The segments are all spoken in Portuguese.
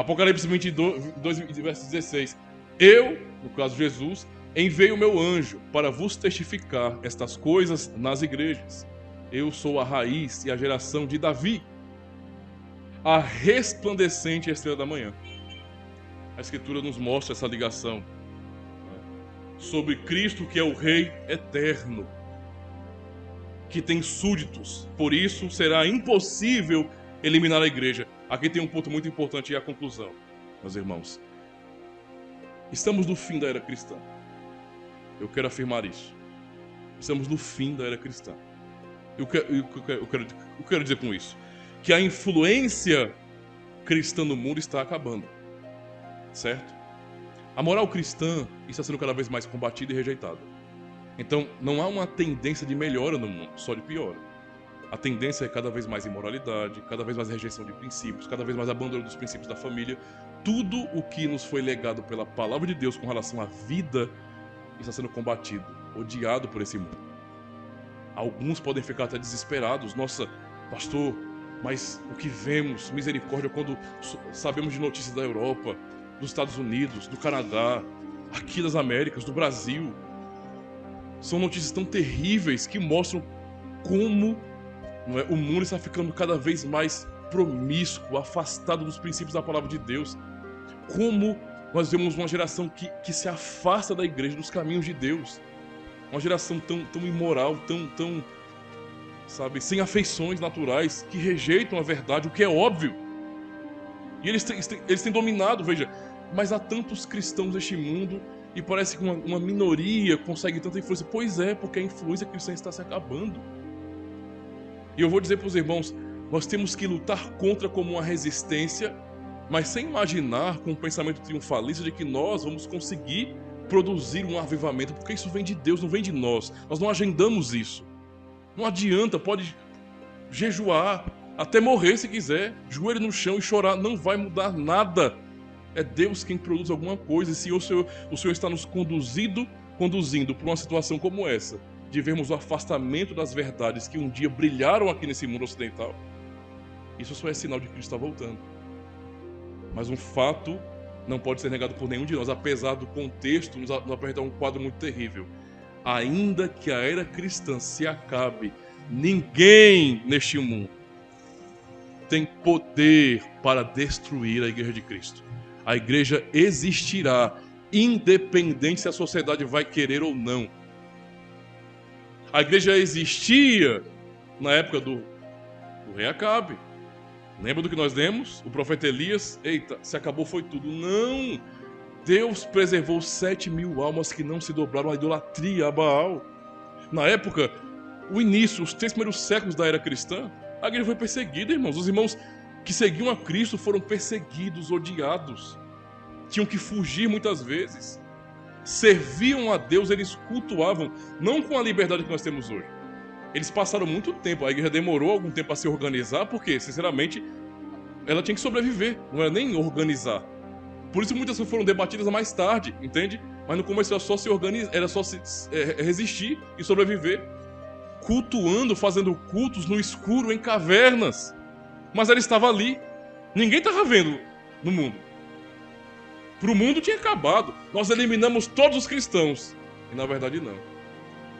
Apocalipse 22, verso 16. Eu, no caso Jesus, enviei o meu anjo para vos testificar estas coisas nas igrejas. Eu sou a raiz e a geração de Davi, a resplandecente estrela da manhã. A Escritura nos mostra essa ligação sobre Cristo, que é o Rei eterno, que tem súditos. Por isso será impossível eliminar a igreja. Aqui tem um ponto muito importante e a conclusão, meus irmãos. Estamos no fim da era cristã. Eu quero afirmar isso. Estamos no fim da era cristã. Eu quero dizer com isso que a influência cristã no mundo está acabando. Certo? A moral cristã está sendo cada vez mais combatida e rejeitada. Então, não há uma tendência de melhora no mundo, só de piora. A tendência é cada vez mais imoralidade, cada vez mais rejeição de princípios, cada vez mais abandono dos princípios da família. Tudo o que nos foi legado pela palavra de Deus com relação à vida está sendo combatido, odiado por esse mundo. Alguns podem ficar até desesperados. Nossa, pastor, mas o que vemos, misericórdia, quando sabemos de notícias da Europa, dos Estados Unidos, do Canadá, aqui das Américas, do Brasil. São notícias tão terríveis que mostram como o mundo está ficando cada vez mais promíscuo, afastado dos princípios da palavra de Deus. Como nós vemos uma geração que se afasta da igreja, dos caminhos de Deus. Uma geração tão imoral, tão sem afeições naturais, que rejeitam a verdade, o que é óbvio. E eles têm dominado, veja. Mas há tantos cristãos neste mundo e parece que uma minoria consegue tanta influência. Pois é, porque a influência cristã está se acabando. E eu vou dizer para os irmãos, nós temos que lutar contra como uma resistência, mas sem imaginar com um pensamento triunfalista de que nós vamos conseguir produzir um avivamento, porque isso vem de Deus, não vem de nós. Nós não agendamos isso. Não adianta, pode jejuar, até morrer se quiser, joelho no chão e chorar, não vai mudar nada. É Deus quem produz alguma coisa. E se o Senhor está nos conduzindo por uma situação como essa, de vermos o afastamento das verdades que um dia brilharam aqui nesse mundo ocidental, isso só é sinal de que Cristo está voltando. Mas um fato não pode ser negado por nenhum de nós, apesar do contexto nos apresentar um quadro muito terrível. Ainda que a era cristã se acabe, ninguém neste mundo tem poder para destruir a igreja de Cristo. A igreja existirá, independente se a sociedade vai querer ou não. A igreja existia na época do rei Acabe. Lembra do que nós lemos? O profeta Elias, eita, se acabou foi tudo. Não! Deus preservou 7.000 almas que não se dobraram à idolatria, a Baal. Na época, o início, os 3 primeiros séculos da era cristã, a igreja foi perseguida, irmãos. Os irmãos que seguiam a Cristo foram perseguidos, odiados. Tinham que fugir muitas vezes. Serviam a Deus, eles cultuavam, não com a liberdade que nós temos hoje. Eles passaram muito tempo, a igreja demorou algum tempo a se organizar, porque, sinceramente, ela tinha que sobreviver, não era nem organizar. Por isso muitas foram debatidas mais tarde, entende? Mas no começo era só se organizar, era só resistir e sobreviver. Cultuando, fazendo cultos no escuro, em cavernas. Mas ela estava ali. Ninguém estava vendo no mundo. Para o mundo tinha acabado. Nós eliminamos todos os cristãos. E na verdade não.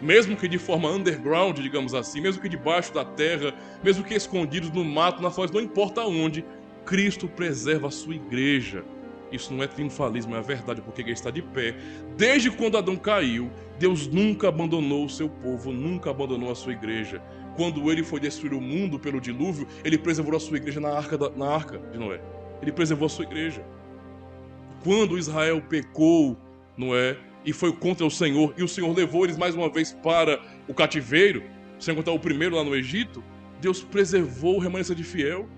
Mesmo que de forma underground, digamos assim, mesmo que debaixo da terra, mesmo que escondidos no mato, na floresta, não importa onde, Cristo preserva a sua igreja. Isso não é triunfalismo, é a verdade, porque ele está de pé. Desde quando Adão caiu, Deus nunca abandonou o seu povo, nunca abandonou a sua igreja. Quando ele foi destruir o mundo pelo dilúvio, ele preservou a sua igreja na arca de Noé. Ele preservou a sua igreja. Quando Israel pecou, Noé, e foi contra o Senhor, e o Senhor levou eles mais uma vez para o cativeiro, sem contar o primeiro lá no Egito, Deus preservou o remanescente fiel.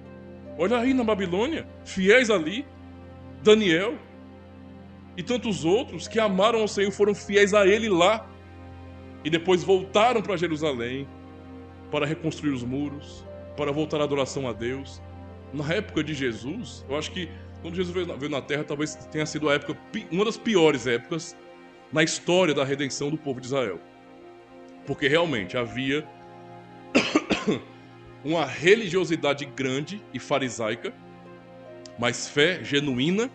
Olha aí na Babilônia, fiéis ali, Daniel e tantos outros que amaram ao Senhor, foram fiéis a Ele lá, e depois voltaram para Jerusalém para reconstruir os muros, para voltar à adoração a Deus. Na época de Jesus, eu acho que quando Jesus veio na Terra, talvez tenha sido a época, uma das piores épocas na história da redenção do povo de Israel. Porque realmente havia uma religiosidade grande e farisaica, Mas fé genuína,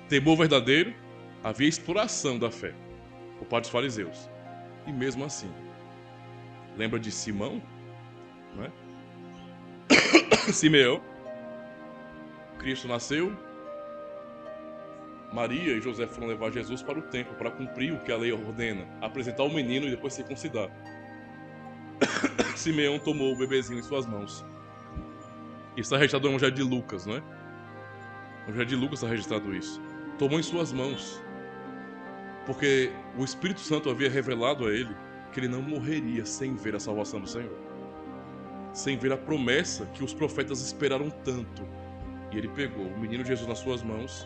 temor verdadeiro, havia exploração da fé por parte dos fariseus. E mesmo assim, lembra de Simão? Né? Simeão. Cristo nasceu. Maria e José foram levar Jesus para o templo para cumprir o que a lei ordena, apresentar o menino e depois circuncidar. Simeão tomou o bebezinho em suas mãos. Isso está registrado no Evangelho de Lucas, não é? No Evangelho de Lucas está registrado isso. Tomou em suas mãos, porque o Espírito Santo havia revelado a ele que ele não morreria sem ver a salvação do Senhor, sem ver a promessa que os profetas esperaram tanto. E ele pegou o menino Jesus nas suas mãos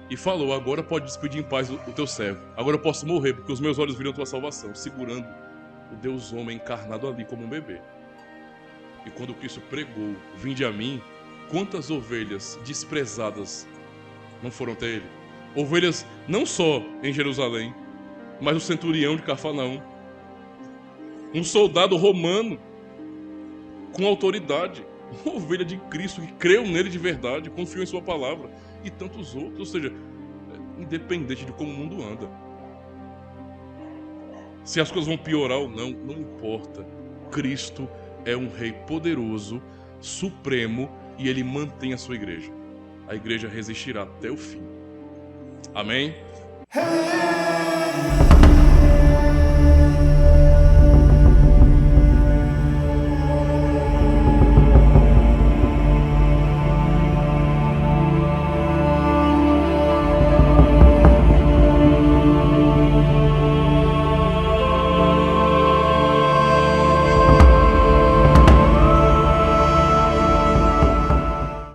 e falou: agora pode despedir em paz o teu servo. Agora eu posso morrer, porque os meus olhos viram a tua salvação, segurando o Deus homem encarnado ali como um bebê. E quando Cristo pregou, vinde a mim, quantas ovelhas desprezadas não foram até ele? Ovelhas não só em Jerusalém, mas o centurião de Cafarnaum, um soldado romano com autoridade, uma ovelha de Cristo que creu nele de verdade, confiou em sua palavra, e tantos outros. Ou seja, independente de como o mundo anda, se as coisas vão piorar ou não, não importa. Cristo é um rei poderoso, supremo, e ele mantém a sua igreja. A igreja resistirá até o fim. Amém?